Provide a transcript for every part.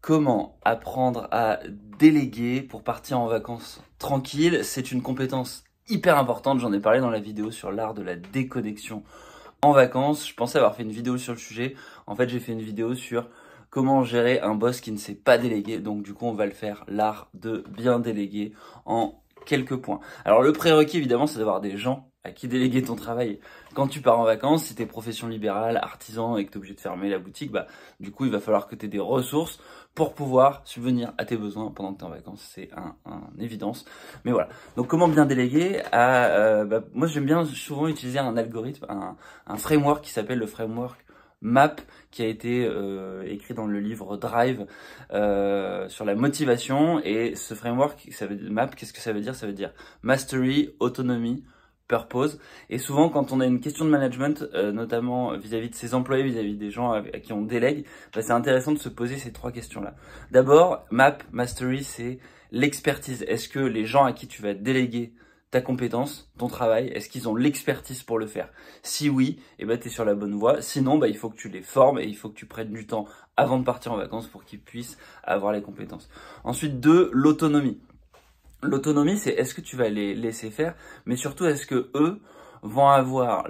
Comment apprendre à déléguer pour partir en vacances tranquille? C'est une compétence hyper importante, j'en ai parlé dans la vidéo sur l'art de la déconnexion en vacances. Je pensais avoir fait une vidéo sur le sujet. En fait, j'ai fait une vidéo sur comment gérer un boss qui ne sait pas déléguer. Donc du coup, on va le faire, l'art de bien déléguer en quelques points. Alors le prérequis, évidemment, c'est d'avoir des gens à qui déléguer ton travail quand tu pars en vacances. Si t'es profession libérale, artisan et que t'es obligé de fermer la boutique, bah du coup, il va falloir que tu aies des ressources pour pouvoir subvenir à tes besoins pendant que tu es en vacances. C'est une évidence. Mais voilà. Donc comment bien déléguer moi, j'aime bien souvent utiliser un algorithme, un framework qui s'appelle le framework MAP, qui a été écrit dans le livre Drive sur la motivation. Et ce framework, MAP, qu'est-ce que ça veut dire? Ça veut dire Mastery, Autonomy, Purpose. Et souvent, quand on a une question de management, notamment vis-à-vis de ses employés, vis-à-vis des gens à qui on délègue, c'est intéressant de se poser ces trois questions-là. D'abord, MAP, Mastery, c'est l'expertise. Est-ce que les gens à qui tu vas déléguer ta compétence, ton travail, est-ce qu'ils ont l'expertise pour le faire? Si oui, tu es sur la bonne voie. Sinon, il faut que tu les formes et il faut que tu prennes du temps avant de partir en vacances pour qu'ils puissent avoir les compétences. Ensuite, 2, l'autonomie. L'autonomie, c'est est-ce que tu vas les laisser faire, mais surtout est-ce que eux vont avoir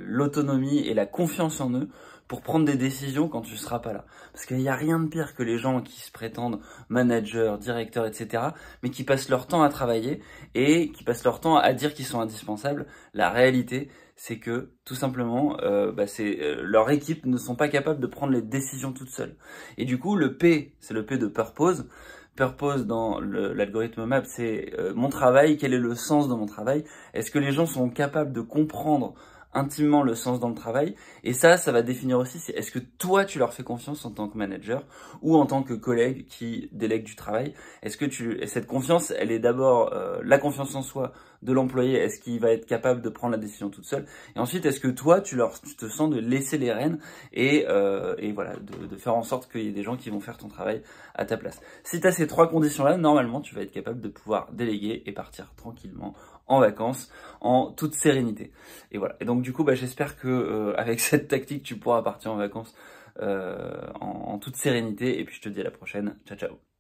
l'autonomie et la confiance en eux pour prendre des décisions quand tu seras pas là. Parce qu'il n'y a rien de pire que les gens qui se prétendent managers, directeurs, etc., mais qui passent leur temps à travailler et qui passent leur temps à dire qu'ils sont indispensables. La réalité, c'est que tout simplement, leur équipe ne sont pas capables de prendre les décisions toutes seules. Et du coup, le P, c'est le P de Purpose. Purpose dans l'algorithme MAP, c'est mon travail, quel est le sens de mon travail? Est-ce que les gens sont capables de comprendre intimement le sens dans le travail? Et ça va définir aussi, est-ce que toi, tu leur fais confiance en tant que manager ou en tant que collègue qui délègue du travail? Est-ce que cette confiance, elle est d'abord la confiance en soi de l'employé, est-ce qu'il va être capable de prendre la décision toute seule? Et ensuite, est-ce que toi, tu te sens de laisser les rênes et voilà, de faire en sorte qu'il y ait des gens qui vont faire ton travail à ta place. Si tu as ces trois conditions-là, normalement, tu vas être capable de pouvoir déléguer et partir tranquillement en vacances, en toute sérénité. Et voilà. Et donc du coup, j'espère que avec cette tactique, tu pourras partir en vacances en toute sérénité. Et puis je te dis à la prochaine. Ciao, ciao.